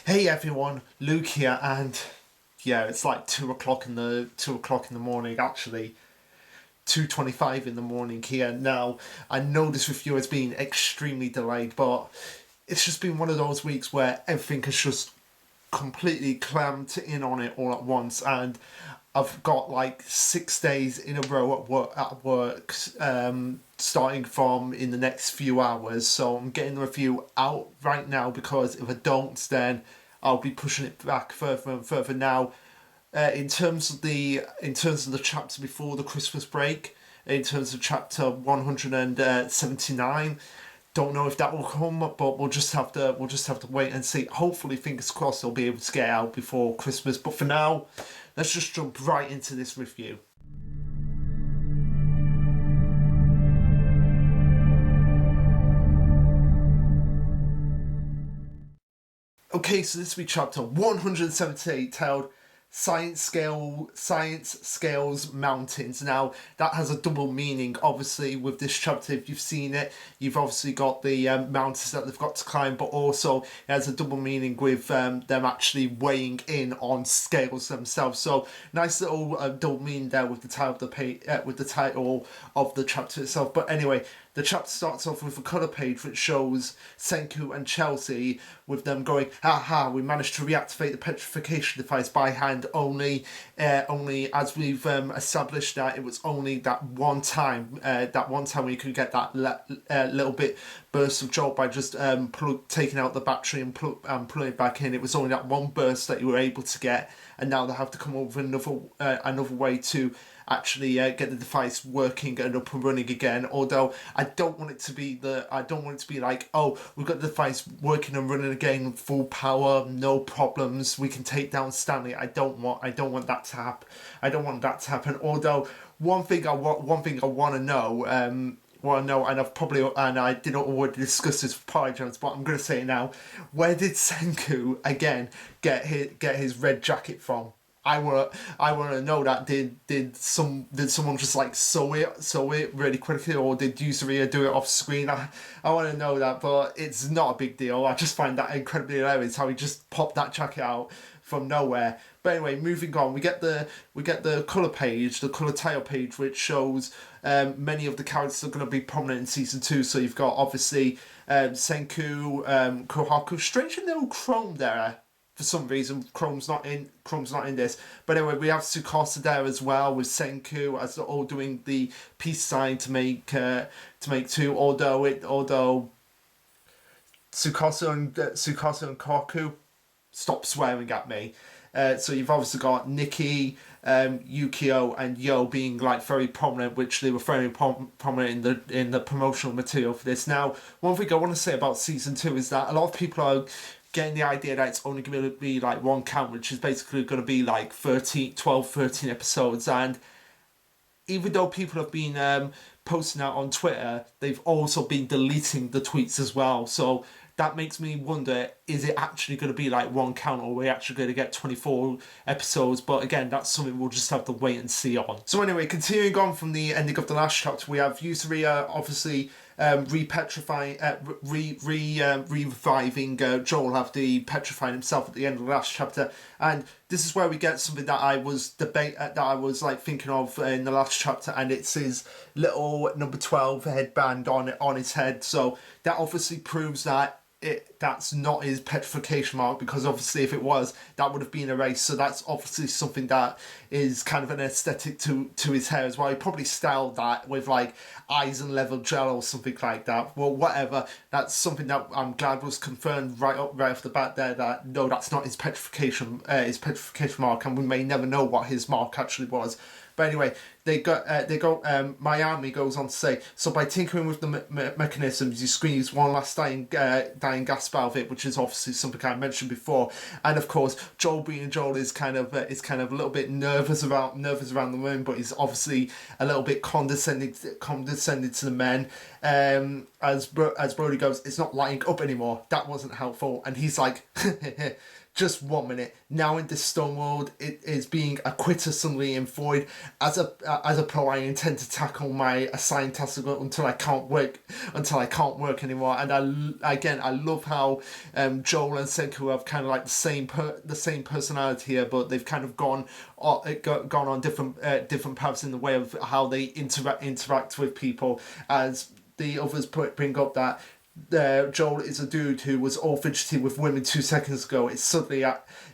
Hey everyone, Luke here, and yeah, it's like 2 o'clock in the morning. Actually, 2:25 in the morning here now. I know this review has been extremely delayed, but it's just been one of those weeks where everything has just completely clamped in on it all at once, and I've got like 6 days in a row at work, starting from in the next few hours. So I'm getting the review out right now because if I don't, then I'll be pushing it back further and further. Now, in terms of the chapter before the Christmas break, in terms of chapter 179. Don't know if that will come, but we'll just have to wait and see. Hopefully, fingers crossed, they'll be able to get out before Christmas. But for now, let's just jump right into this review. Okay, so this will be chapter 178, titled Science Scales Mountains. Now that has a double meaning. Obviously, with this chapter, if you've seen it, you've obviously got the mountains that they've got to climb, but also it has a double meaning with them actually weighing in on scales themselves. So nice little double meaning there with the title of with the title of the chapter itself. But anyway, the chapter starts off with a colour page which shows Senku and Chelsea with them going, "Ha, we managed to reactivate the petrification device by hand. Only as we've established that it was only that one time. That one time we could get that little bit burst of jolt by just taking out the battery and pulling it back in. It was only that one burst that you were able to get, and now they have to come up with another way to actually get the device working and up and running again. Although I don't want it to be like, oh, we've got the device working and running again, full power, no problems, we can take down Stanley. I don't want that to happen. Although one thing I want to know. And I didn't already discuss this with Pyjams, but I'm going to say it now. Where did Senku again get his red jacket from? I want to know that. Did someone just like sew it really quickly, or did Usua do it off screen? I want to know that, but it's not a big deal. I just find that incredibly hilarious how he just popped that jacket out from nowhere. But anyway, moving on, we get the color page, the color tile page, which shows many of the characters are going to be prominent in season 2. So you've got obviously Senku, Kohaku, strangely no Chrome there. For some reason, Chrome's not in this. But anyway, we have Tsukasa there as well with Senku as they're all doing the peace sign to make two. Although Tsukasa and Koku, stop swearing at me. So you've obviously got Nikki, Yukio, and Yo being like very prominent, which they were very prominent in the promotional material for this. Now, one thing I want to say about season 2 is that a lot of people are getting the idea that it's only going to be like one count, which is basically going to be like 13 episodes. And even though people have been posting out on Twitter, they've also been deleting the tweets as well. So that makes me wonder, is it actually going to be like one count, or are we actually going to get 24 episodes? But again, that's something we'll just have to wait and see on. So anyway, continuing on from the ending of the last chapter, we have Yuzuriya obviously reviving Joel after he petrified himself at the end of the last chapter. And this is where we get something that I was like thinking of in the last chapter, and it's his little number 12 headband on his head. So that obviously proves that that's not his petrification mark, because obviously if it was, that would have been erased. So that's obviously something that is kind of an aesthetic to his hair as well. He probably styled that with like eyes and level gel or something like that. Well, whatever, that's something that I'm glad was confirmed right off the bat there, that no, that's not his petrification mark, and we may never know what his mark actually was. But anyway, Miami goes on to say, so by tinkering with the mechanisms, you squeeze one last dying gasp out of it, which is obviously something I mentioned before. And of course, Joel being Joel is kind of a little bit nervous around the room, but he's obviously a little bit condescending to the men. As Brody goes, it's not lighting up anymore. That wasn't helpful, and he's like, just 1 minute. Now in this stone world, it is being a quitter suddenly employed. As a pro, I intend to tackle my assigned task until I can't work anymore. And I love how Joel and Senku have kind of like the same personality here, but they've kind of gone on different paths in the way of how they interact with people. As the others bring up that Joel is a dude who was all fidgety with women 2 seconds ago. It's suddenly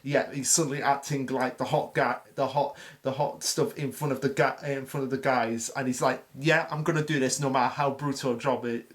he's suddenly acting like the hot guy, the hot stuff in front of the guys, and he's like, yeah, I'm gonna do this no matter how brutal a job it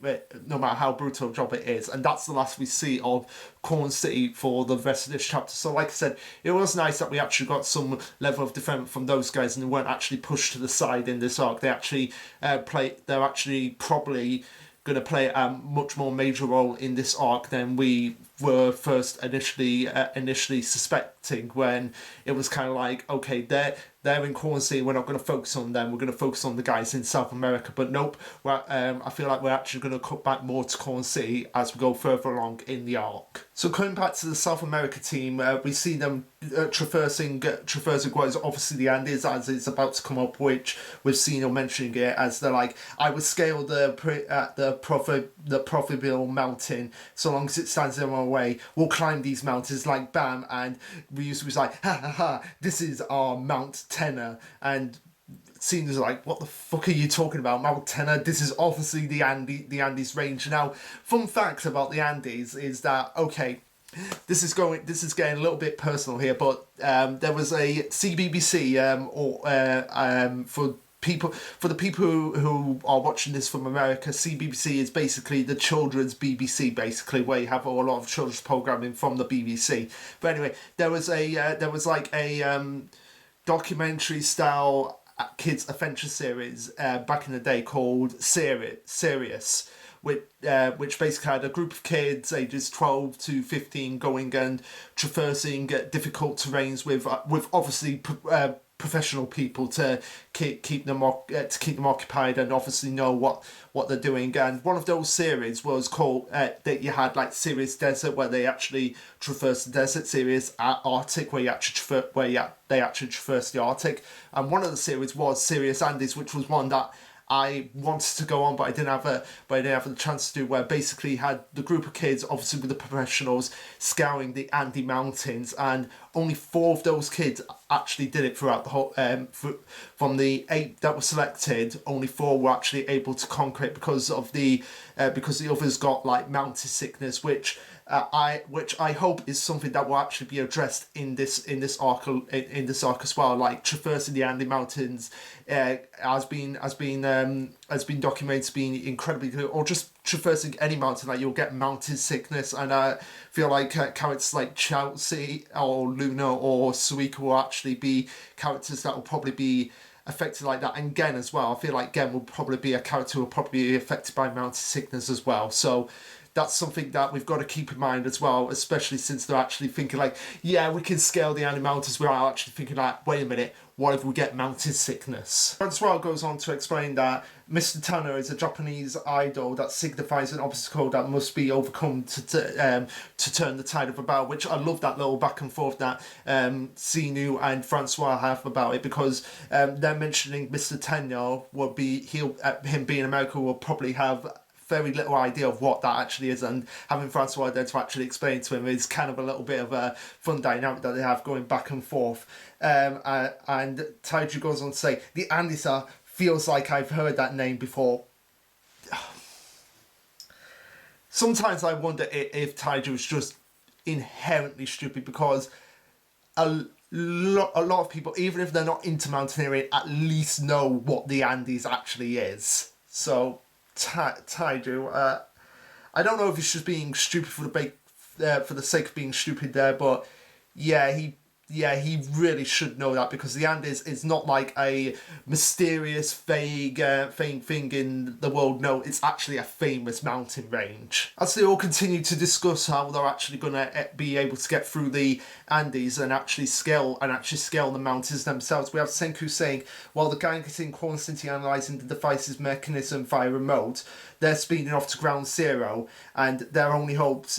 is. And that's the last we see of Corn City for the rest of this chapter. So like I said, it was nice that we actually got some level of defense from those guys, and they weren't actually pushed to the side in this arc. They actually they're actually probably going to play a much more major role in this arc than we were first initially suspecting, when it was kind of like, okay, they're in Corn City, we're not going to focus on them, we're going to focus on the guys in South America. But nope, I feel like we're actually going to cut back more to Corn City as we go further along in the arc. So coming back to the South America team, we see them traversing what is obviously the Andes, as it's about to come up, which we've seen or mentioning it, as they're like, I would scale the proverbial mountain so long as it stands in our way. We'll climb these mountains, like bam, and Ryusu was like, ha ha ha, this is our Mount Tenor. And Cena's like, what the fuck are you talking about, Mount Tenor? This is obviously the Andes range. Now, fun fact about the Andes is that, okay, this is getting a little bit personal here, but there was a CBBC for the people who are watching this from America. CBBC is basically the children's BBC, basically, where you have a lot of children's programming from the BBC. But anyway, there was like a documentary style kids adventure series back in the day called Serious, which basically had a group of kids ages 12 to 15 going and traversing difficult terrains with obviously professional people to keep them occupied and obviously know what they're doing. And one of those series was called that you had like Serious Desert, where they actually traverse the desert, Serious Arctic, where they actually traverse the Arctic. And one of the series was Serious Andes, which was one that I wanted to go on, but I didn't have the chance to do. Where basically you had the group of kids, obviously with the professionals, scouring the Andes Mountains, and only 4 of those kids actually did it throughout the whole. From the 8 that were selected, only 4 were actually able to conquer it because the others got like mountain sickness, which I hope is something that will actually be addressed in this arc as well. Like traversing the Andes Mountains has been documented to be incredibly good, or just traversing any mountain, like you'll get mountain sickness. And I feel like characters like Chelsea or Luna or Suika will actually be characters that will probably be affected like that. And Gen as well, I feel like Gen will probably be a character who will probably be affected by mountain sickness as well. So that's something that we've got to keep in mind as well, especially since they're actually thinking like, yeah, we can scale the Andes Mountains, without actually thinking like, wait a minute, what if we get mountain sickness? Francois goes on to explain that Mr. Tanner is a Japanese idol that signifies an obstacle that must be overcome to turn the tide of a battle, which I love that little back and forth that Sinu and Francois have about it, because they're mentioning Mr. Tanner will be, him being American will probably have very little idea of what that actually is, and having Francois there to actually explain to him is kind of a little bit of a fun dynamic that they have going back and forth. And Taiju goes on to say, the Andisa feels like I've heard that name before. Sometimes I wonder if Taiju is just inherently stupid, because a lot of people, even if they're not into mountaineering, at least know what the Andes actually is. So Taiju, I don't know if he's just being stupid for the sake of being stupid there, but yeah, he really should know that, because the Andes is not like a mysterious, vague thing in the world. No, it's actually a famous mountain range. As they all continue to discuss how they're actually going to be able to get through the Andes and actually scale the mountains themselves, we have Senku saying, while the gang is constantly analysing the device's mechanism via remote, they're speeding off to ground zero, and their only hopes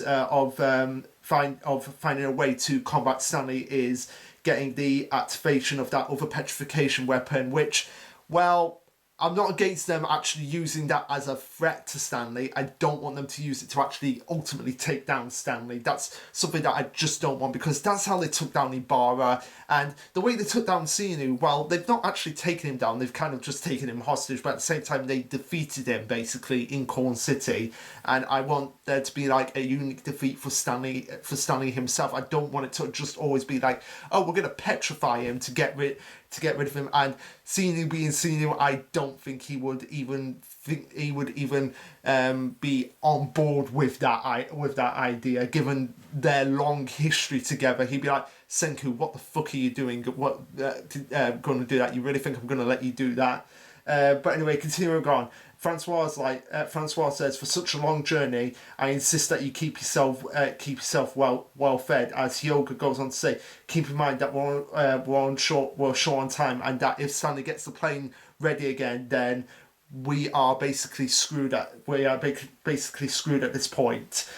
finding a way to combat Stanley is getting the activation of that other petrification weapon, which, well, I'm not against them actually using that as a threat to Stanley. I don't want them to use it to actually ultimately take down Stanley. That's something that I just don't want, because that's how they took down Ibarra. And the way they took down Xenu, well, they've not actually taken him down, they've kind of just taken him hostage, but at the same time they defeated him basically in Corn City. And I want there to be like a unique defeat for Stanley himself. I don't want it to just always be like, oh, we're gonna petrify him to get rid of him. And Xenu being Xenu, I don't think he would even be on board with that idea, given their long history together. He'd be like, Senku, what the fuck are you doing? What going to do that? You really think I'm going to let you do that? But anyway, continuing on. Francois says, for such a long journey, I insist that you keep yourself well fed. As Hyoga goes on to say, keep in mind that we're short on time, and that if Stanley gets the plane ready again, then we are basically screwed at this point.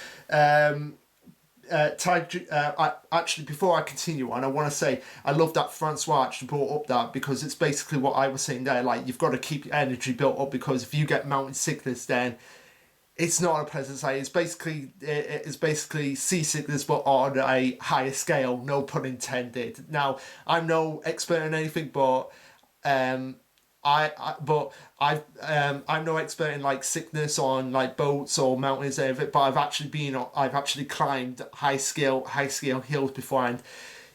Actually, before I continue on, I want to say I love that Francois actually brought up that, because it's basically what I was saying there. Like, you've got to keep your energy built up, because if you get mountain sickness, then it's not a pleasant sight. It's basically seasickness, but on a higher scale. No pun intended. Now, I'm no expert in anything, but I'm no expert in like sickness on like boats or mountains or anything, but I've actually climbed high scale hills before, and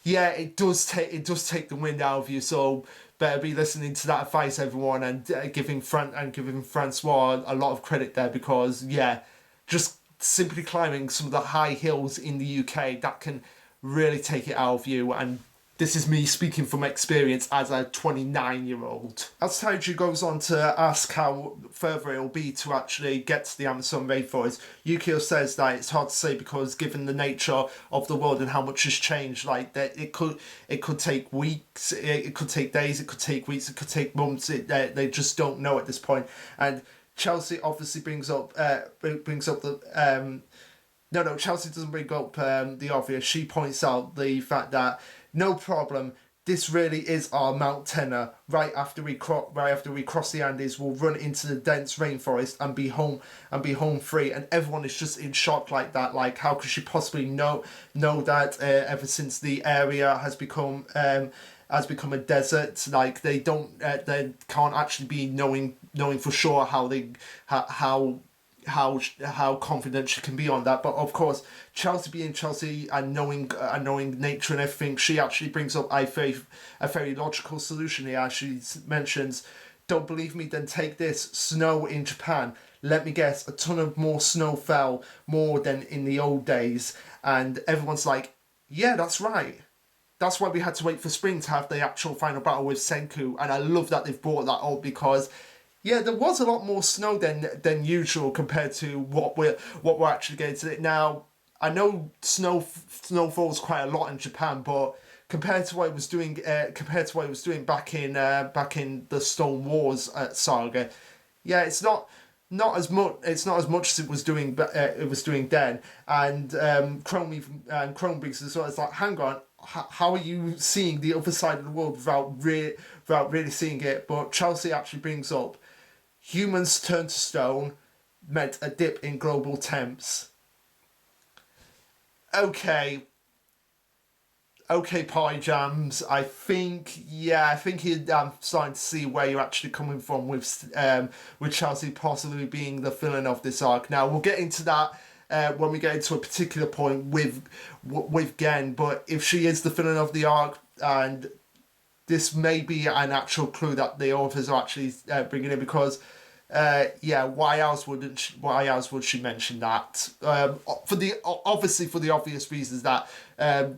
yeah, it does take the wind out of you. So better be listening to that advice, everyone, and giving Francois a lot of credit there, because yeah, just simply climbing some of the high hills in the UK, that can really take it out of you. And this is me speaking from experience as a 29-year-old. As Taiju goes on to ask how further it'll be to actually get to the Amazon rainforest, Yukio says that it's hard to say, because given the nature of the world and how much has changed, like that it could take weeks, it could take days, it could take weeks, it could take months. They just don't know at this point. And Chelsea obviously brings up the No, Chelsea doesn't bring up the obvious. She points out the fact that no problem, this really is our Mount Tenor. Right after we cross the Andes, we'll run into the dense rainforest and be home free. And everyone is just in shock like that. Like, how could she possibly know that? Ever since the area has become a desert, like they can't actually be knowing for sure how confident she can be on that. But of course, Chelsea being Chelsea and knowing nature and everything, she actually brings up a very logical solution here. She mentions, don't believe me, then take this: snow in Japan. Let me guess, a ton of more snow fell, more than in the old days. And everyone's like, yeah, that's right. That's why we had to wait for spring to have the actual final battle with Senku. And I love that they've brought that up, because yeah, there was a lot more snow than usual compared to what we're actually getting today. Now, I know snow falls quite a lot in Japan, but compared to what it was doing back in the Stone Wars saga, yeah, it's not as much as it was doing then. And Chrome brings as well. It's like, hang on, how are you seeing the other side of the world without really seeing it? But Chelsea actually brings up, humans turn to stone meant a dip in global temps. Okay, Pie Jams. I think I'm starting to see where you're actually coming from with Chelsea possibly being the villain of this arc. Now, we'll get into that when we get into a particular point with Gen. But if she is the villain of the arc, and this may be an actual clue that the authors are actually bringing in, because why else would she mention that? For the obvious reasons that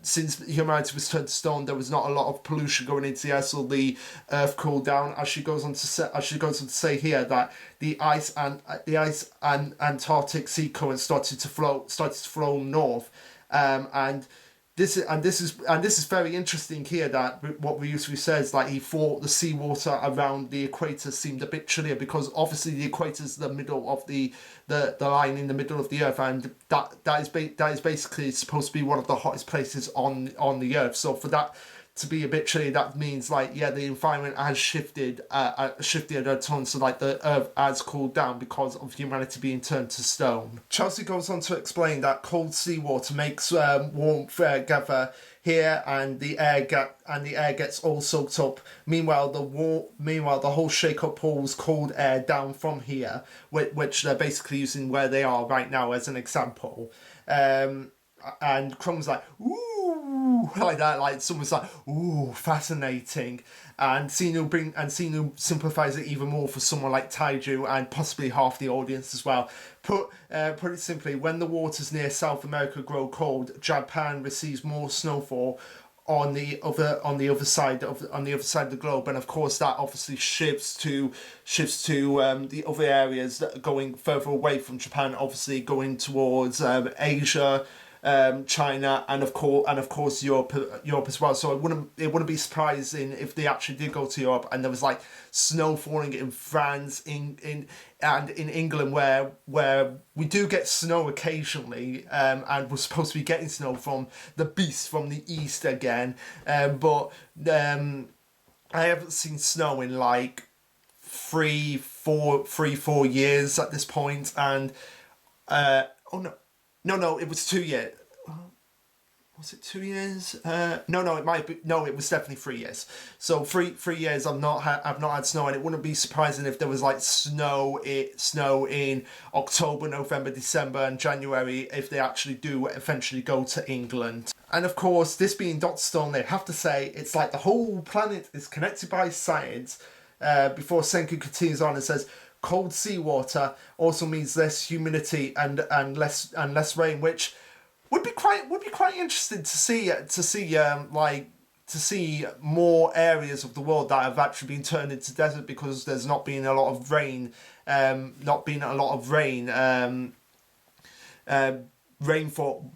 since humanity was turned to stone, there was not a lot of pollution going into the air, so the earth cooled down. As she goes on to say here that the ice and Antarctic sea current started to flow north, and this is very interesting here, that what Ryusui says, like he thought the seawater around the equator seemed a bit chillier because obviously the equator is the middle of the line in the middle of the earth, and that is basically supposed to be one of the hottest places on the earth. So for that to be a bit chilly, that means like, yeah, the environment has shifted a ton, so like the earth has cooled down because of humanity being turned to stone. Chelsea goes on to explain that cold seawater makes warmth gather here, and the air gets all soaked up. Meanwhile, the whole shake-up pulls cold air down from here, which they're basically using where they are right now as an example. And Chrome's like, ooh, like that, like someone's like, ooh, fascinating. And Sinu simplifies it even more for someone like Taiju and possibly half the audience as well. Put it simply, when the waters near South America grow cold, Japan receives more snowfall on the other side of the globe, and of course that obviously shifts to the other areas that are going further away from Japan, obviously going towards Asia, China, and of course Europe as well. So it wouldn't be surprising if they actually did go to Europe and there was like snow falling in France, and in England, where we do get snow occasionally, and we're supposed to be getting snow from the beast from the east again, but I haven't seen snow in like 4 years at this point, and oh no. No, it was 2 years. Was it 2 years? No, it might be. No, it was definitely 3 years. So three years I've not had snow, and it wouldn't be surprising if there was like snow in October, November, December, and January if they actually do eventually go to England. And of course, this being Dr. Stone, they have to say it's like the whole planet is connected by science. Before Senku continues on and says, cold seawater also means less humidity and less rain, which would be quite interesting to see more areas of the world that have actually been turned into desert because there's not been a lot of rain,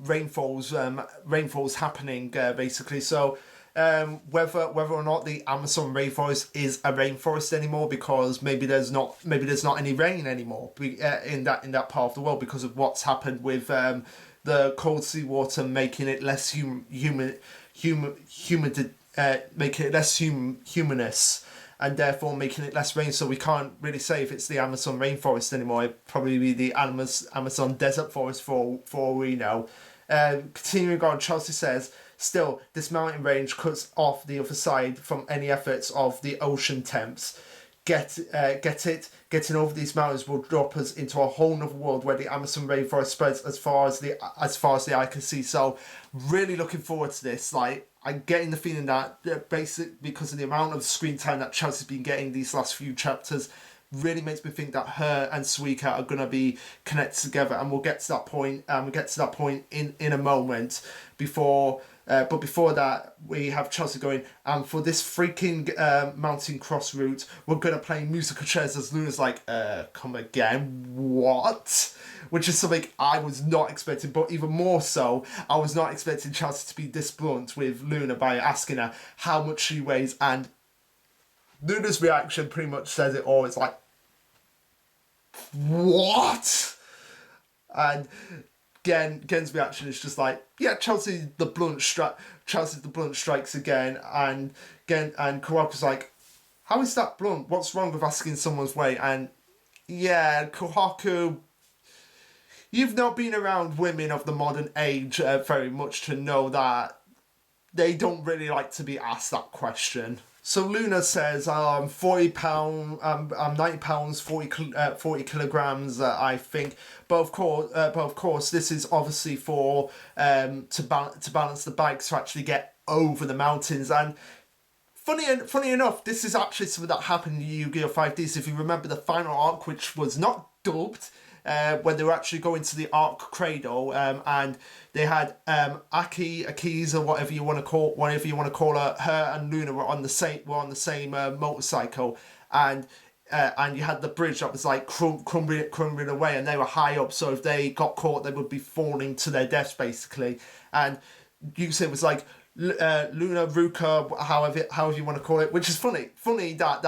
rainfalls happening basically. So whether or not the Amazon rainforest is a rainforest anymore, because maybe there's not any rain anymore in that part of the world because of what's happened with the cold seawater making it less making it less humanous, and therefore making it less rain. So we can't really say if it's the Amazon rainforest anymore. It'd probably be the Amazon desert forest for all we know. Continuing on, Chelsea says, still, this mountain range cuts off the other side from any efforts of the ocean temps. Get it? Getting over these mountains will drop us into a whole nother world where the Amazon rainforest spreads as far as the eye can see. So, really looking forward to this. Like, I'm getting the feeling that because of the amount of screen time that Chelsea's been getting these last few chapters, really makes me think that her and Suika are going to be connected together, and we'll get to that point. In a moment. But before that, we have Chelsea going, and for this freaking mountain cross route, we're going to play musical chairs. As Luna's like, come again, what? Which is something I was not expecting, but even more so, I was not expecting Chelsea to be this blunt with Luna by asking her how much she weighs, and Luna's reaction pretty much says it all. It's like, what? And Gen's reaction is just like, yeah, Chelsea the blunt strikes again, and Kawaku's like, how is that blunt? What's wrong with asking someone's weight? And yeah, Kawaku, you've not been around women of the modern age very much to know that they don't really like to be asked that question. So Luna says, 40 pounds, 90 pounds, 40 kilograms, I think. But of course, this is obviously for to balance the bikes to actually get over the mountains. And funny enough, this is actually something that happened in Yu-Gi-Oh! 5Ds. If you remember the final arc, which was not dubbed, when they were actually going to the Arc Cradle, and they had Aki's or whatever you want to call her. Her and Luna were on the same motorcycle, and you had the bridge that was like crumbling away, and they were high up. So if they got caught, they would be falling to their deaths basically. And Yusei was like, Luna, Ruka, however you want to call it, which is funny that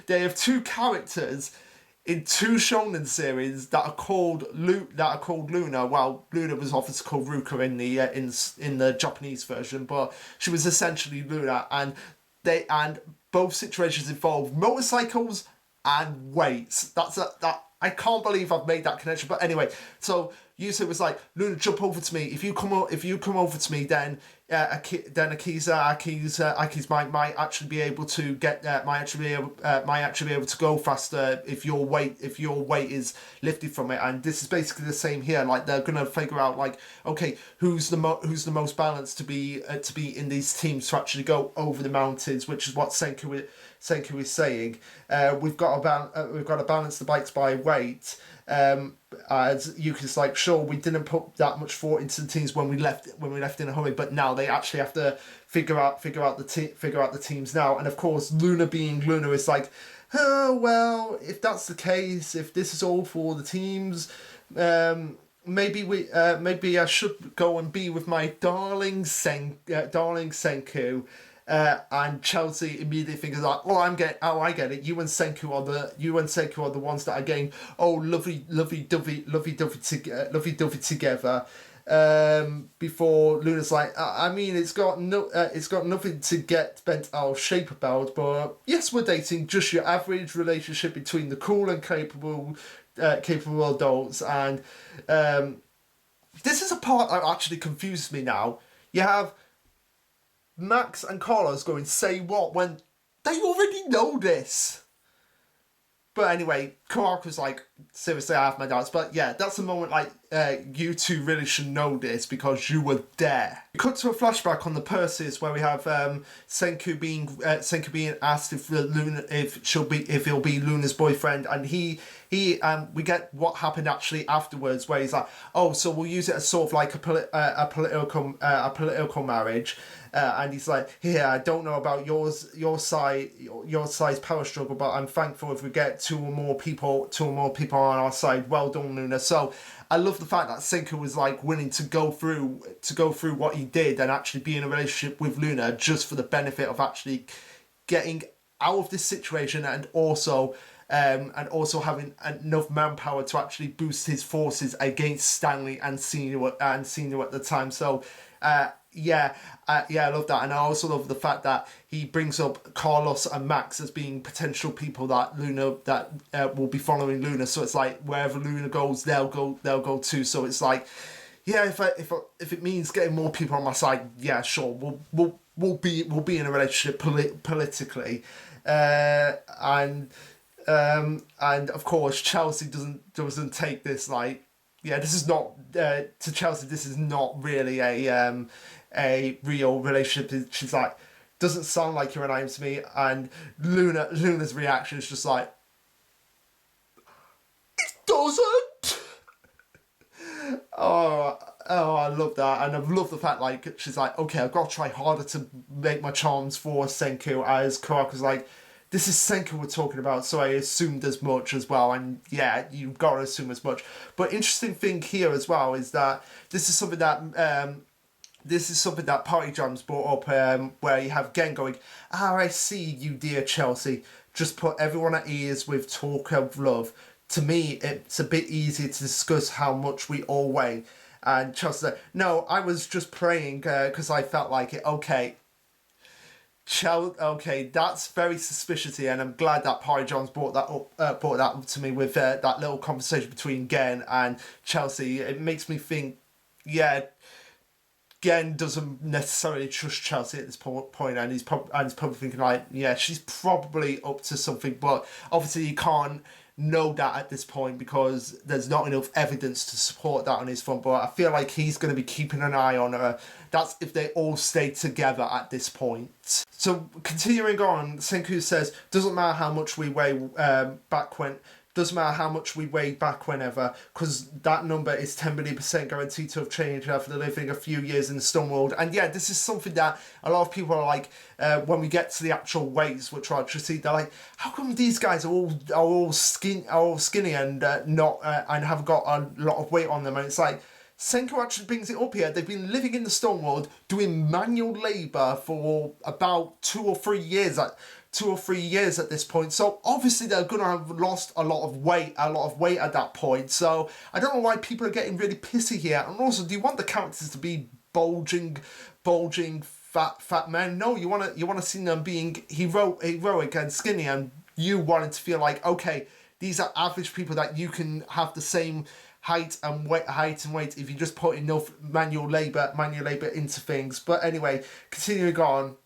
they have two characters in two shonen series that are called Luna. Well, Luna was obviously called Ruka in the in the Japanese version, but she was essentially Luna, and both situations involve motorcycles and weights. That I can't believe I've made that connection. But anyway, so Yusei was like, Luna, jump over to me. If you come over to me, then Aki's might actually be able to get might actually be able to go faster if your weight is lifted from it. And this is basically the same here. Like, they're gonna figure out, like, okay, who's the most balanced to be in these teams to actually go over the mountains, which is what Senku is saying. We've got to balance the bikes by weight. As Yuka's like, sure, we didn't put that much thought into the teams when we left in a hurry, but now they actually have to figure out the teams now. And of course, Luna being Luna is like, oh well, if that's the case, if this is all for the teams, maybe I should go and be with my darling Senku. And Chelsea immediately thinks like, I get it. You and Senku are the ones that are getting lovey dovey together. Before Luna's like, I mean, it's got nothing to get bent out of shape about, but yes, we're dating, just your average relationship between the cool and capable adults. And this is a part that actually confuses me now. You have Max and Carlos going, say what, when they already know this. But anyway, Karaku's like, seriously, I have my doubts. But yeah, that's the moment, like, you two really should know this because you were there. We cut to a flashback on the Perseus where we have Senku being asked if he'll be Luna's boyfriend, and we get what happened actually afterwards, where he's like, so we'll use it as sort of like a political marriage. And he's like, I don't know about your side's power struggle, but I'm thankful if we get two or more people on our side. Well done, Luna. So I love the fact that Senku was like willing to go through what he did and actually be in a relationship with Luna just for the benefit of actually getting out of this situation, and also having enough manpower to actually boost his forces against Stanley and Senior at the time. So I love that, and I also love the fact that he brings up Carlos and Max as being potential people that will be following Luna. So it's like wherever Luna goes, they'll go too. So it's like, if it means getting more people on my side, yeah, sure, we'll be in a relationship politically, and of course Chelsea doesn't take this like, this is not to Chelsea. This is not really a real relationship. She's like, doesn't sound like you're an item to me. And Luna's reaction is just like, it doesn't. I love that, and I love the fact like she's like, okay, I've got to try harder to make my charms for Senku. As Karaku's like, this is Senku we're talking about, so I assumed as much as well. And yeah, you've got to assume as much. But interesting thing here as well is that this is something that Party Jams brought up, where you have Gen going, I see you, dear Chelsea. Just put everyone at ease with talk of love. To me, it's a bit easier to discuss how much we all weigh. And Chelsea's like, no, I was just praying because I felt like it. Okay, that's very suspicious here, and I'm glad that Parry Johns brought that up to me with that little conversation between Gen and Chelsea. It makes me think, Gen doesn't necessarily trust Chelsea at this point, and he's probably thinking like, she's probably up to something, but obviously you can't know that at this point because there's not enough evidence to support that on his front. But I feel like he's going to be keeping an eye on her. That's if they all stay together at this point. So continuing on, Senku says, doesn't matter how much we weigh doesn't matter how much we weighed back whenever, because that number is 10 million % guaranteed to have changed after living a few years in the stone world. And yeah, this is something that a lot of people are like, when we get to the actual weights, which are actually, they're like, how come these guys are all skinny and not and have got a lot of weight on them? And it's like, Senku actually brings it up here. They've been living in the stone world, doing manual labour for about 2 or 3 years. 2 or 3 years at this point. So obviously they're gonna have lost a lot of weight at that point. So I don't know why people are getting really pissy here. And also, do you want the characters to be bulging, fat men? No, you wanna see them being heroic and skinny, and you wanting to feel like, okay, these are average people that you can have the same height and weight if you just put enough manual labour into things. But anyway, continuing on,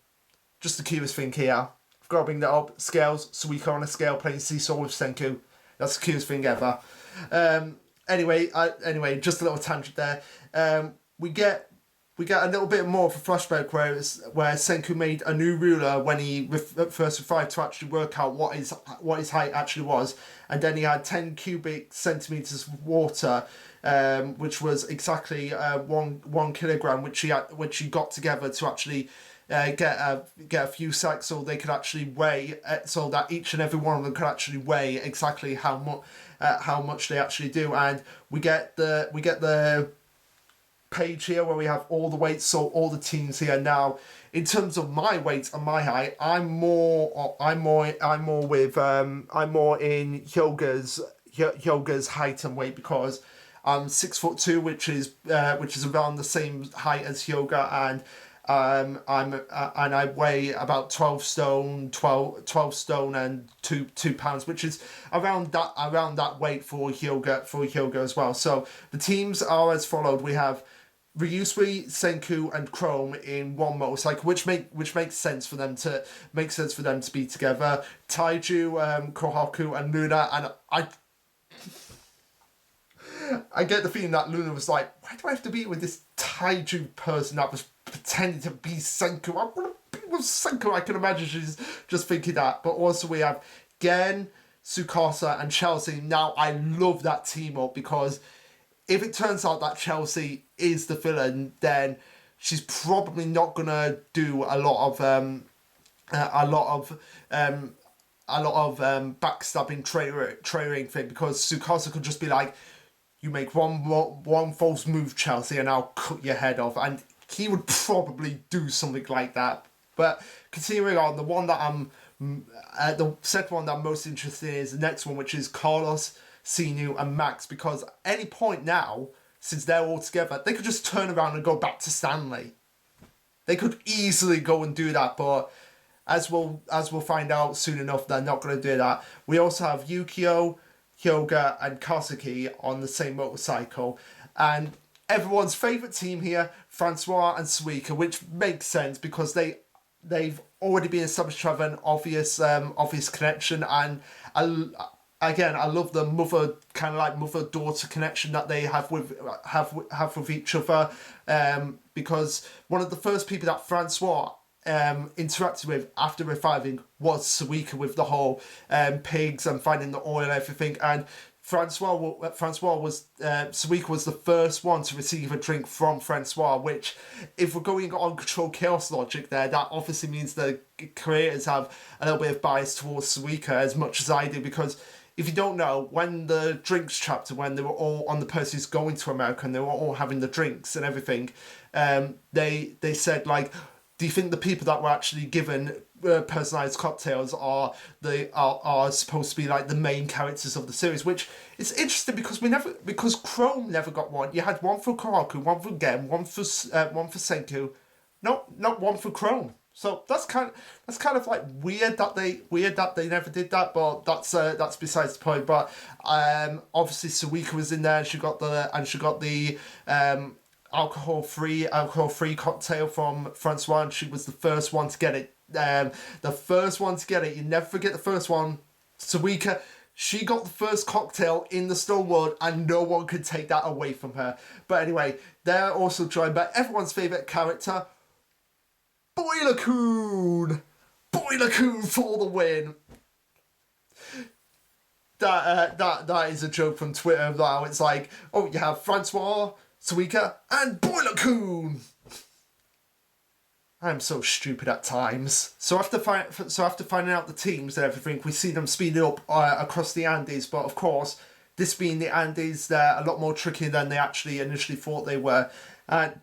just the cutest thing here. I've got to bring that up. Scales. Suika on a scale playing seesaw with Senku. That's the cutest thing ever. Anyway, just a little tangent there. We get a little bit more of a flashback where Senku made a new ruler when he first revived to actually work out what his height actually was, and then he had 10 cubic centimeters of water, which was exactly 1 kilogram, which he got together to actually get a few sacks so they could actually weigh, so that each and every one of them could actually weigh exactly how much they actually do. And we get the page here where we have all the weights, so all the teams here. Now, in terms of my weight and my height, I'm more in Hyoga's height and weight, because I'm 6'2", which is around the same height as Hyoga, and I weigh about 12 stone and 2 pounds, which is around that weight for Hyoga as well. So the teams are as followed. We have Ryusui, Senku, and Chrome in one motorcycle, which makes sense for them to be together. Taiju, Kohaku, and Luna, and I get the feeling that Luna was like, why do I have to be with this Taiju person that was pretending to be Senku? I want to be with Senku. I can imagine she's just thinking that. But also we have Gen, Tsukasa, and Chelsea. Now, I love that team up, because if it turns out that Chelsea is the villain, then she's probably not gonna do a lot of backstabbing training thing, because Tsukasa could just be like, you make one false move, Chelsea, and I'll cut your head off. And he would probably do something like that. But continuing on, the second one that I'm most interested in is the next one, which is Carlos, Sinu, and Max. Because at any point now, since they're all together, they could just turn around and go back to Stanley. They could easily go and do that, but as we'll find out soon enough, they're not going to do that. We also have Yukio, Hyoga, and Kazuki on the same motorcycle, and everyone's favourite team here, Francois and Suika, which makes sense because they've already been established to have an obvious connection, and I love the mother-daughter connection that they have with each other, because one of the first people that Francois interacted with after reviving was Suika, with the whole pigs and finding the oil and everything. And Suika was the first one to receive a drink from Francois, which, if we're going on Control Chaos logic there, that obviously means the creators have a little bit of bias towards Suika, as much as I do, because if you don't know, when the drinks chapter, when they were all on the Perseus going to America and they were all having the drinks and everything, they said, like, do you think the people that were actually given personalized cocktails are supposed to be like the main characters of the series? Which is interesting, because Chrome never got one. You had one for Kohaku, one for Gen, one for Senku, not one for Chrome. So that's kind of like weird that they never did that. But that's besides the point. But obviously Suika was in there, and she got the alcohol-free cocktail from Francois, and she was the first one to get it. You never forget the first one. Suika, she got the first cocktail in the Stone World, and no one could take that away from her. But anyway, they're also joined by everyone's favourite character, Boiler-kun! Boiler-kun for the win! That is a joke from Twitter now. It's like, oh, you have Francois, Suika, and Boiler-kun! I'm so stupid at times. So after finding out the teams and everything, we see them speeding up across the Andes. But of course, this being the Andes, they're a lot more trickier than they actually initially thought they were. And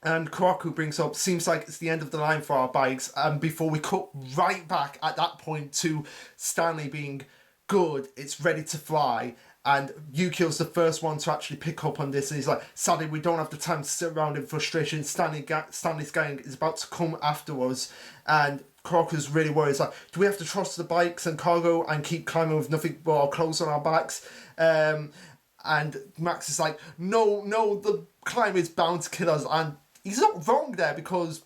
Karaku brings up, seems like it's the end of the line for our bikes. And before we cut right back at that point to Stanley being good, it's ready to fly. And Yukio's the first one to actually pick up on this. And he's like, sadly, we don't have the time to sit around in frustration. Stanley's gang is about to come after us. And Karaku's really worried. He's like, do we have to trust the bikes and cargo and keep climbing with nothing but our clothes on our backs? And Max is like, no, the climb is bound to kill us. And he's not wrong there, because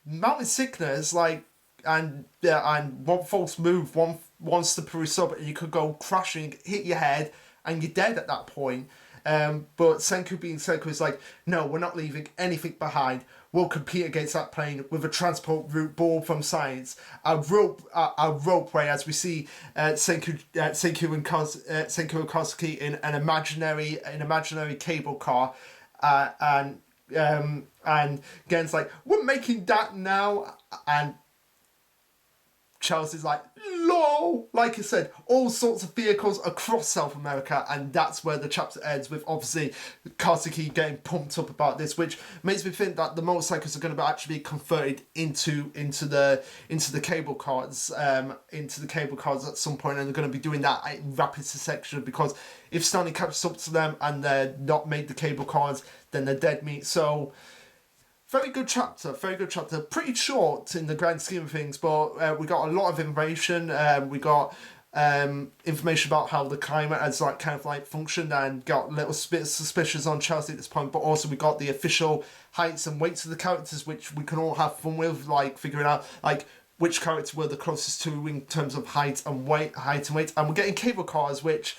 mountain sickness, like, and one false move, one slippery sub, and you could go crashing, hit your head, and you're dead at that point. But Senku being Senku is like, no, we're not leaving anything behind. We'll compete against that plane with a transport route born from science. A ropeway, as we see Senku and Kosuke in an imaginary cable car, and Gen's like, we're making that now, and Chelsea's like, lol. Like I said, all sorts of vehicles across South America, and that's where the chapter ends, with obviously Kosuke getting pumped up about this, which makes me think that the motorcycles are going to actually be converted into the cable cars, at some point, and they're going to be doing that in rapid succession, because if Stanley catches up to them and they're not made the cable cars, then they're dead meat. So very good chapter. Pretty short in the grand scheme of things, but we got a lot of information. We got information about how the climate has functioned, and got a little bit suspicious on Chelsea at this point. But also we got the official heights and weights of the characters, which we can all have fun with, like figuring out which character were the closest to in terms of height and weight. And we're getting cable cars, which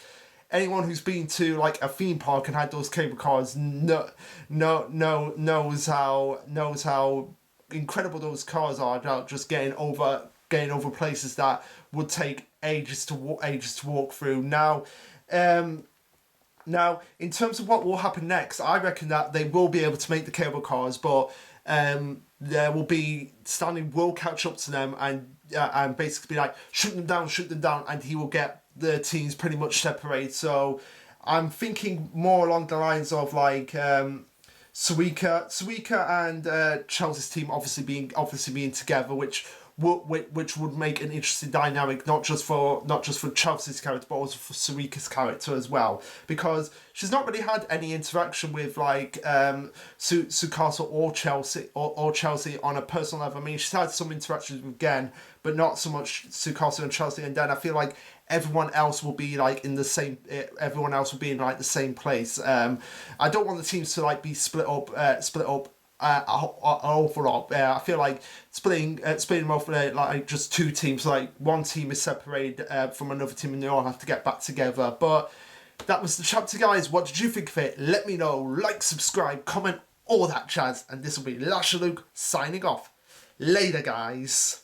anyone who's been to a theme park and had those cable cars knows how incredible those cars are, about just getting over places that would take ages to walk through. Now, in terms of what will happen next, I reckon that they will be able to make the cable cars, but there will be Stanley will catch up to them and basically be like, shoot them down, and he will get the teams pretty much separate. So I'm thinking more along the lines of Suika and Chelsea's team obviously being together, which would make an interesting dynamic, not just for Chelsea's character, but also for Suika's character as well, because she's not really had any interaction with Tsukasa or Chelsea on a personal level. I mean, she's had some interactions with Gen, but not so much Tsukasa and Chelsea. And then I feel like everyone else will be in the same. Everyone else will be in the same place. I don't want the teams to be split up. Overall, I feel like splitting them off just two teams. One team is separated from another team, and they all have to get back together. But that was the chapter, guys. What did you think of it? Let me know. Like, subscribe, comment, all that jazz. And this will be Lashaluk signing off. Later, guys.